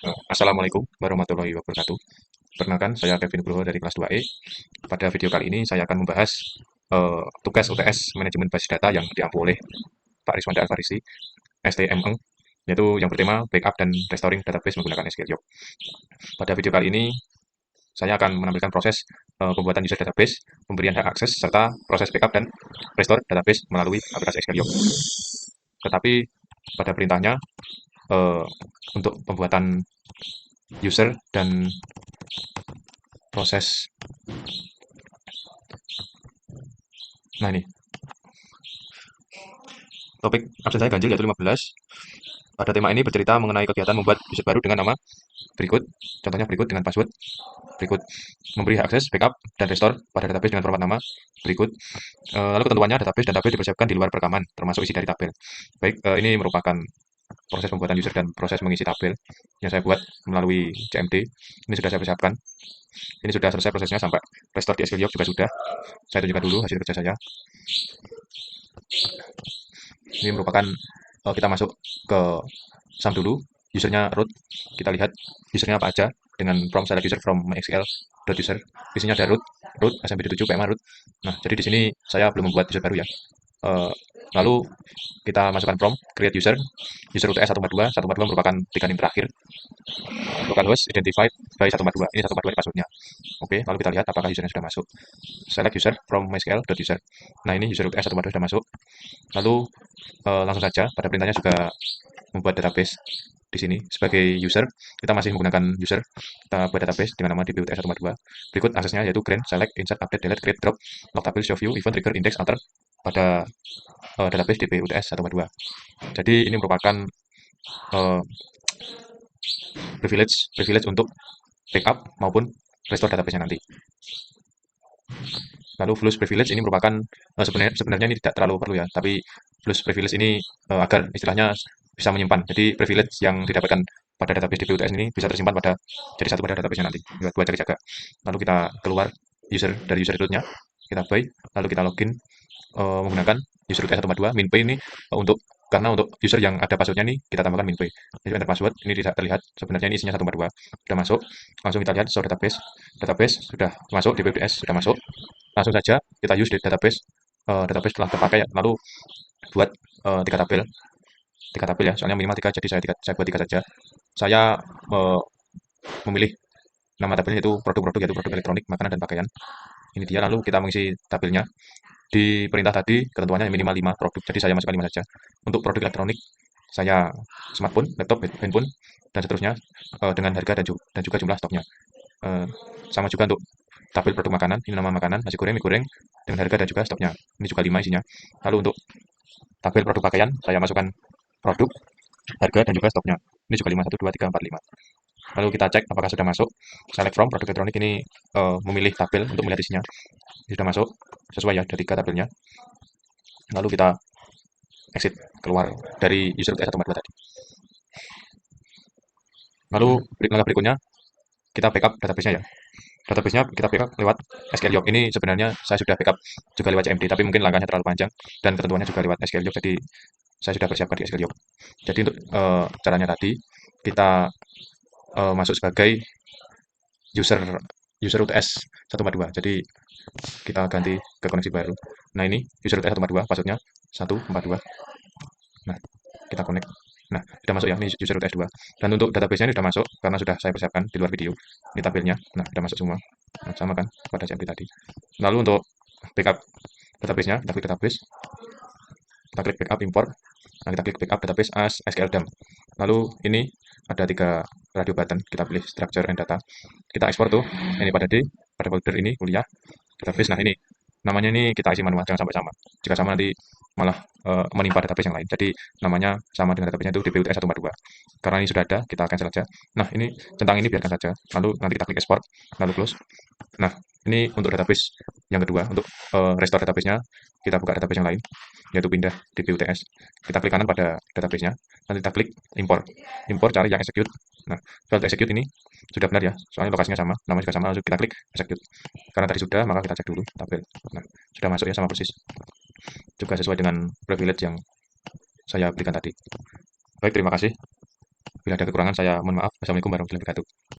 Assalamualaikum warahmatullahi wabarakatuh. Perkenalkan, saya Kevin Nugroho dari kelas 2E. Pada video kali ini saya akan membahas tugas UTS manajemen basis data yang diampu oleh Pak Riswanda Alfarisi, STMeng, yaitu yang bertema backup dan restoring database menggunakan SQL Yoke. Pada video kali ini saya akan menampilkan proses pembuatan user database, pemberian hak akses, serta proses backup dan restore database melalui aplikasi SQL Yoke. Tetapi pada perintahnya eh, untuk pembuatan user dan proses. Nah, ini topik absen saya ganjil yaitu 15. Pada tema ini bercerita mengenai kegiatan membuat user baru dengan nama berikut. Contohnya berikut dengan password berikut, memberi akses, backup, dan restore pada database dengan format nama berikut. Lalu ketentuannya, database dipersiapkan di luar perekaman, termasuk isi dari tabel. Baik, ini merupakan proses pembuatan user dan proses mengisi tabel yang saya buat melalui CMD. Ini sudah saya persiapkan. Ini sudah selesai prosesnya sampai restore di SQL juga sudah. Saya tunjukkan dulu hasil kerja saya. Ini merupakan kita masuk ke SAM dulu, usernya root, kita lihat usernya apa aja dengan prompt select user from mysql.user. Isinya ada root smpt7 pma root. Nah, jadi di sini saya belum membuat user baru ya. Eh, Lalu kita masukkan prompt create user UTS 142. 142 merupakan tiga nim terakhir. Localhost identified by 142. Ini 142 ini passwordnya. Oke, lalu kita lihat apakah usernya sudah masuk. Select user from mysql.user. Nah, ini user UTS 142 sudah masuk. Lalu langsung saja pada perintahnya juga membuat database di sini sebagai user. Kita masih menggunakan user, kita buat database dengan nama dbuts142. Berikut aksesnya yaitu grant, select, insert, update, delete, create, drop, log table, show view, event, trigger, index, alter pada database dbuts142. Jadi ini merupakan uh, privilege untuk backup maupun restore database-nya nanti. Lalu flux privilege ini merupakan sebenarnya ini tidak terlalu perlu ya, tapi flux privilege ini agar istilahnya bisa menyimpan. Jadi privilege yang didapatkan pada database DBUTS ini bisa tersimpan jadi satu pada database nanti. Dua cari jaga. Lalu kita keluar dari user root-nya, kita buy, lalu kita login menggunakan user root S142 minpay ini karena untuk user yang ada passwordnya nih kita tambahkan minpay. Jadi enter password ini tidak terlihat sebenarnya ini isinya 142 sudah masuk. Langsung kita lihat source database sudah masuk, DBUTS sudah masuk. Langsung saja kita use database telah terpakai ya. Lalu buat tiga tabel ya, soalnya minimal tiga, jadi saya buat tiga saja. Saya memilih nama tabelnya itu produk-produk, yaitu produk elektronik, makanan dan pakaian. Ini dia, lalu kita mengisi tabelnya. Di perintah tadi ketentuannya minimal 5 produk, jadi saya masukkan 5 saja. Untuk produk elektronik saya smartphone, laptop, handphone, dan seterusnya dengan harga dan juga jumlah stoknya. Eh, Sama juga untuk tabel produk makanan, ini nama makanan, nasi goreng, mie goreng, dengan harga dan juga stoknya. Ini juga 5 isinya. Lalu untuk tabel produk pakaian, saya masukkan produk, harga, dan juga stoknya. Ini juga 5, 1, 2, 3, 4, 5. Lalu kita cek apakah sudah masuk. Select from produk elektronik ini memilih tabel untuk melihat isinya. Ini sudah masuk sesuai ya dari tabelnya. Lalu kita exit keluar dari user S142 tadi. Lalu langkah berikutnya kita backup database-nya ya. Database-nya kita backup lewat SQL Yoke. Ini sebenarnya saya sudah backup juga lewat CMD, tapi mungkin langkahnya terlalu panjang dan ketentuannya juga lewat SQL Yoke, jadi saya sudah persiapkan di SQL Yoke. Jadi untuk caranya tadi kita masuk sebagai user user UTS 142. Jadi kita ganti ke koneksi baru. Nah, ini user UTS 142, passwordnya 142. Nah, kita connect. Nah, sudah masuk ya, ini user UTS 2. Dan untuk database-nya ini sudah masuk karena sudah saya persiapkan di luar video. Ini tabelnya. Nah, sudah masuk semua. Nah, sama kan pada CMD tadi. Lalu untuk backup database-nya, kita klik database, kita klik backup import. Nah, kita klik backup database as SQL dump. Lalu ini ada tiga radio button, kita pilih structure and data. Kita ekspor tuh, ini pada folder ini kuliah database. Nah, ini namanya ini kita isi manual, jangan sampai sama. Jika sama nanti malah menimpa database yang lain. Jadi namanya sama dengan database itu DBUTS 142. Karena ini sudah ada, kita cancel saja. Nah, ini centang ini biarkan saja. Lalu nanti kita klik export, lalu close. Nah, ini untuk database yang kedua, untuk restore database-nya, kita buka database yang lain, yaitu pindah DBUTS. Kita klik kanan pada database-nya, nanti kita klik import. Import cari yang execute. Nah, file execute ini sudah benar ya, soalnya lokasinya sama, namanya juga sama, lalu kita klik execute. Karena tadi sudah, maka kita cek dulu tabel. Nah, sudah masuk ya sama persis. Juga sesuai dengan privilege yang saya berikan tadi. Baik, terima kasih. Bila ada kekurangan saya mohon maaf. Wassalamualaikum warahmatullahi wabarakatuh.